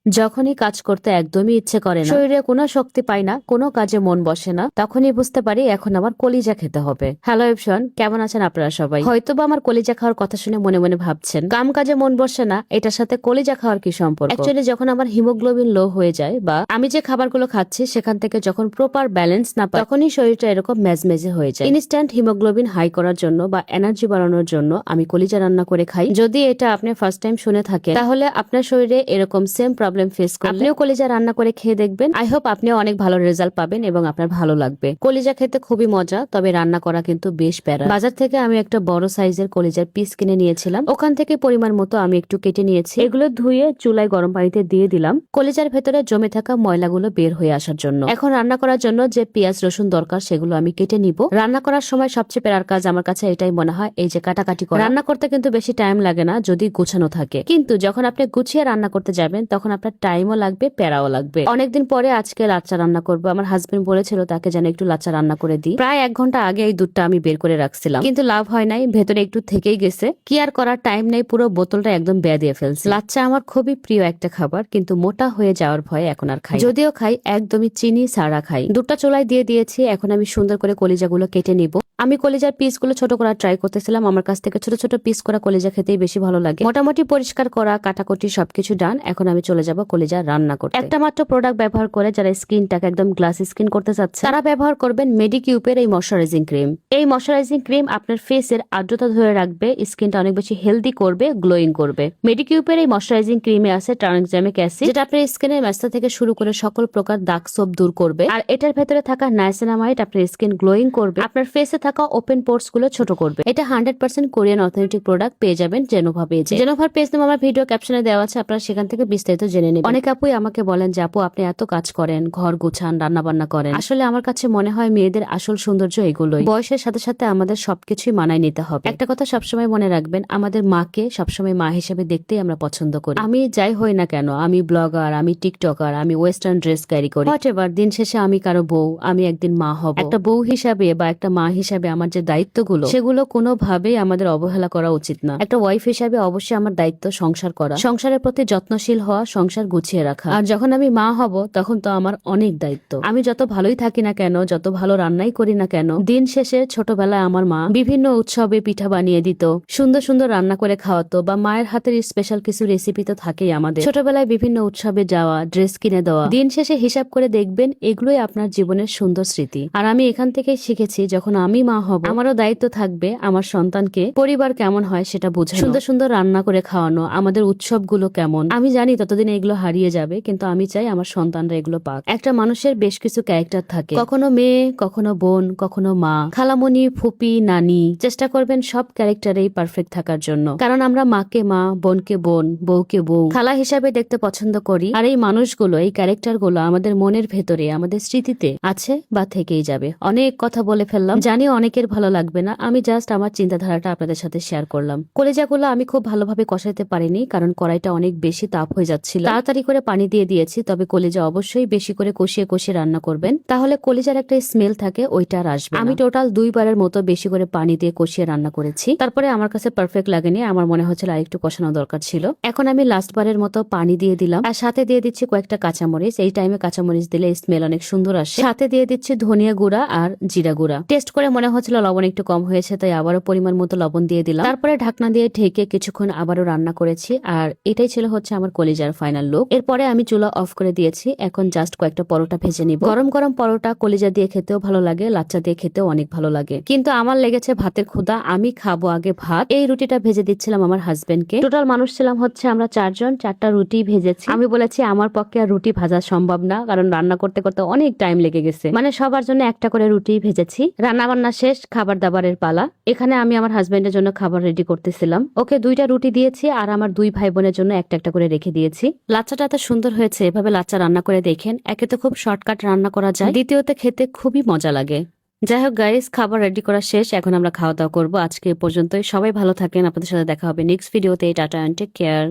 যখনই কাজ করতে একদমই ইচ্ছে করে না, শরীরে কোনো শক্তি পাই না, কোনো কাজে মন বসে না, তখনই বুঝতে পারি এখন আমার কলিজা খেতে হবে। হ্যালো এভরিওয়ান, কেমন আছেন আপনারা সবাই? হয়তোবা আমার কলিজা খাওয়ার কথা শুনে মনে মনে ভাবছেন কাম কাজে মন বসে না, এটার সাথে কলিজা খাওয়ার কি সম্পর্ক? অ্যাকচুয়ালি যখন আমার হিমোগ্লোবিন লো হয়ে যায় বা আমি যে খাবারগুলো খাচ্ছি সেখান থেকে যখন প্রপার ব্যালেন্স না পাই, তখনই শরীরটা এরকম মেজমেজে হয়ে যায়। ইনস্ট্যান্ট হিমোগ্লোবিন হাই করার জন্য বা এনার্জি বাড়ানোর জন্য আমি কলিজা রান্না করে খাই। যদি এটা আপনি ফার্স্ট টাইম শুনে থাকেন, তাহলে আপনার শরীরে এরকম সেম প্রবলেম ফেস করলে কলিজা রান্না করে খেয়ে দেখবেন। আই হোপ আপনিও অনেক ভালো রেজাল্ট পাবেন এবং আপনার ভালো লাগবে। কলিজা খেতে খুবই মজা, তবে রান্না করা কিন্তু বেশ প্যারা। বাজার থেকে আমি একটা বড় সাইজের কলিজার পিস কিনে নিয়েছিলাম, ওখান থেকে পরিমাণ মতো আমি একটু কেটে নিয়েছি। এগুলো ধুয়ে চুলায় গরম পানিতে দিয়ে দিলাম কলিজার ভেতরে জমে থাকা ময়লাগুলো বের হয়ে আসার জন্য। এখন রান্না করার জন্য যে পেঁয়াজ রসুন দরকার সেগুলো আমি কেটে নিব। রান্না করার সময় সবচেয়ে প্যারার কাজ আমার কাছে এটাই মনে হয়, এই যে কাটাকাটি করা। রান্না করতে কিন্তু বেশি টাইম লাগে না যদি গুছানো থাকে, কিন্তু যখন আপনি গুছিয়ে রান্না করতে যাবেন তখন আপনার টাইমও লাগবে, প্যারাও লাগবে। অনেকদিন পরে আজকে লাচ্চা রান্না করবো। আমার হাজবেন্ড বলেছিল তাকে যেন একটু লাচ্চা রান্না করে দিই। প্রায় 1 ঘন্টা আগে এই দুধটা আমি বের করে রাখছিলাম, কিন্তু লাভ হয় নাই, ভেতরে একটু থেকেই গেছে। কি আর করার, টাইম নেই, পুরো বোতলটা একদম বেয়া দিয়ে ফেলছে। লাচ্চা আমার খুবই প্রিয় একটা খাবার, কিন্তু মোটা হয়ে যাওয়ার ভয়ে এখন আর খাই। যদিও খাই, একদমই চিনি ছাড়া খাই। দুধটা চুলায় দিয়ে দিয়েছি, এখন আমি সুন্দর করে কলিজাগুলো কেটে নিব। আমি কলিজার পিসগুলো ছোট করার ট্রাই করতেছিলাম। আমার কাছ থেকে ছোট ছোট পিস করা কলিজা খেতেই বেশি ভালো লাগে। মোটামুটি পরিষ্কার করা, কাটাকুটি সবকিছু ডান। এখন আমি চলে যাব কলিজা রান্না করতে। একটা মাত্র প্রোডাক্ট ব্যবহার করে যারা স্কিনটাকে একদম গ্লাস স্কিন করতে চাচ্ছে তারা ব্যবহার করবেন মেডিকিউবের এই ময়শ্চারাইজিং ক্রিম। এই ময়শ্চারাইজিং ক্রিম আপনার ফেসের আর্দ্রতা ধরে রাখবে, স্কিনটা অনেক বেশি হেলদি করবে, গ্লোয়িং করবে। মেডিকিউবের এই ময়শ্চারাইজিং ক্রিমে আছে ট্রানএক্সামিক অ্যাসিড, যেটা আপনার স্কিনের ম্যাস্তা থেকে শুরু করে সকল প্রকার দাগ ছোপ দূর করবে। আর এটার ভেতরে থাকা নাইসিনামাইড আপনার স্কিন গ্লোয়িং করবে, আপনার ফেসে থাকা ওপেন পোর্স গুলো ছোট করবে। এটা 100% কোরিয়ান অথেন্টিক প্রোডাক্ট। পেয়ে যাবেন জেনোভা পেজে। জেনোভার পেজ নাম আমার ভিডিও ক্যাপশনে দেওয়া আছে, আপনারা সেখান থেকে বিস্তারিত জেনে নেবেন। অনেক আপুই আমাকে বলেন যে আপু আপনি এত কাজ করেন, ঘর গুছান, রান্না বান্না করেন। আসলে আমার কাছে মনে হয় মেয়েদের আসল সৌন্দর্য এগুলোই। বয়সের সাথে সাথে আমাদের সবকিছুই মানায় নিতে হবে। একটা কথা সবসময় মনে রাখবেন, আমাদের মাকে সবসময় মা হিসেবে দেখতেই আমরা পছন্দ করি। আমি যাই হই না কেন, আমি ব্লগার, আমি টিকটকার, আমি ওয়েস্টার্ন ড্রেস ক্যারি করি, হোয়াটএভার, দিন শেষে আমি কারো বউ, আমি একদিন মা হব। একটা বউ হিসাবে বা একটা মা হিসাবে আমার যে দায়িত্বগুলো, সেগুলো কোনোভাবেই আমাদের অবহেলা করা উচিত না। একটা ওয়াইফ হিসাবে অবশ্যই আমার দায়িত্ব সংসার করা, সংসারের প্রতি যত্নশীল হওয়া, সংসার গুছিয়ে রাখা। আর যখন আমি মা হব তখন তো আমার অনেক দায়িত্ব। আমি যত ভালোই থাকি না কেন, যত ভালো রান্নাই করি না কেন, দিন শেষে ছোটবেলায় আমার মা বিভিন্ন উৎসবে পিঠা বানিয়ে দিত, সুন্দর সুন্দর রান্না করে খাওয়াতো, বা মায়ের হাতের স্পেশাল কিছু রেসিপি তো থাকেই আমাদের। ছোটবেলায় বিভিন্ন উৎসবে যাওয়া, ড্রেস কিনে দেওয়া, দিন শেষে হিসাব করে দেখবেন এগুলোই আপনার জীবনের সুন্দর স্মৃতি। আর আমি এখান থেকেই শিখেছি, যখন আমি মা হব আমারও দায়িত্ব থাকবে আমার সন্তানকে পরিবার কেমন হয় সেটা বোঝানো, সুন্দর সুন্দর রান্না করে খাওয়ানো, আমাদের উৎসবগুলো কেমন। আমি জানি ততদিন এগুলো হারিয়ে যাবে, কিন্তু আমি চাই আমার সন্তানরা এগুলো পাক। একটা মানুষের বেশ কিছু ক্যারেক্টার থাকে, কখনো মেয়ে, কখনো বোন, কখনো মা, খালামণি, ফুপি, নানি। চেষ্টা করবেন সব ক্যারেক্টারেই পারফেক্ট থাকার জন্য, কারণ আমরা মাকে মা, বোনকে বোন, বউকে বউ, খালা হিসাবে দেখতে পছন্দ করি। আর এই মানুষগুলো, এই ক্যারেক্টার গুলো আমাদের মনের ভেতরে, আমাদের স্মৃতিতে আছে বা থেকেই যাবে। অনেক কথা বলে ফেললাম, জানি অনেকের ভালো লাগবে না, আমি জাস্ট আমার চিন্তাধারাটা আপনাদের সাথে শেয়ার করলাম। কলিজাগুলো আমি খুব ভালোভাবে কষাইতে পারিনি, কারণ কড়াইটা অনেক বেশি তাপ হয়ে যাচ্ছিল। তাড়াতাড়ি করে পানি দিয়ে দিয়েছি, তবে কলিজা অবশ্যই বেশি করে কষিয়ে কষিয়ে রান্না করবেন, তাহলে কলিজার একটা স্মেল থাকে ওইটা আর আসবে না। আমি টোটাল 2 বারের মতো বেশি করে পানি দিয়ে কষিয়ে রান্না করেছি, তারপরে আমার কাছে পারফেক্ট লাগেনি, আমার মনে হচ্ছিল আরেকটু কষানো দরকার ছিল। এখন আমি লাস্ট বারের মতো পানি দিয়ে দিলাম, আর সাথে দিয়ে দিচ্ছি কয়েকটা কাঁচামরিচ। এই টাইমে কাঁচামরিচ দিলে স্মেল অনেক সুন্দর আসে। সাথে দিয়ে দিচ্ছি ধনিয়া গুঁড়া আর জিরা গুঁড়া। টেস্ট করে মনে হচ্ছিল লবণ একটু কম হয়েছে, তাই আবারও পরিমাণ মতো লবণ দিয়ে দিলাম। তারপরে ঢাকনা দিয়ে ঢেকে কিছুক্ষণ আবারও রান্না করেছি, আর এটাই ছিল হচ্ছে আমার কলিজার ফাইনাল লুক। এরপরে আমি চুলা অফ করে দিয়েছি, এখন জাস্ট কয়েকটা পরোটা ভেজে নিব। গরম গরম পরোটা কলিজা দিয়ে খেতেও ভালো লাগে, লাচ্চা দিয়ে খেতেও অনেক ভালো লাগে, কিন্তু আমার লেগেছে ভাতের ক্ষুধা, আমি খাবো আগে ভাত। এই রুটিটা ভেজে দিচ্ছিলাম আমার হাজবেন্ডকে। টোটাল মানুষ ছিলাম হচ্ছে আমরা 4 জন, 4টা রুটি ভেজেছি। আমি বলেছি আমার পক্ষে আর রুটি ভাজা সম্ভব না, কারণ রান্না করতে করতে অনেক টাইম লেগে গেছে, মানে সবার জন্য একটা করে রুটি ভেজেছি। রান্না বান্না শেষ, খাবার দাবারের পালা। এখানে আমি আমার হাজবেন্ডের জন্য খাবার রেডি করতেছিলাম। ওকে 2টা রুটি দিয়েছি, আর আমার 2 ভাই বোনের জন্য একটা একটা করে রেখে দিয়েছি। লাচ্চাটা এত সুন্দর হয়েছে, এভাবে লাচ্চা রান্না করে দেখেন। একে তো খুব শর্টকাট রান্না করা যায়, দ্বিতীয়তে খেতে খুবই মজা লাগে। যাই হোক গাইস, খাবার রেডি করা শেষ, এখন আমরা খাওয়া দাওয়া করবো। আজকে এ পর্যন্তই, সবাই ভালো থাকেন, আপনাদের সাথে দেখা হবে নেক্সট ভিডিওতে। Tata and take care.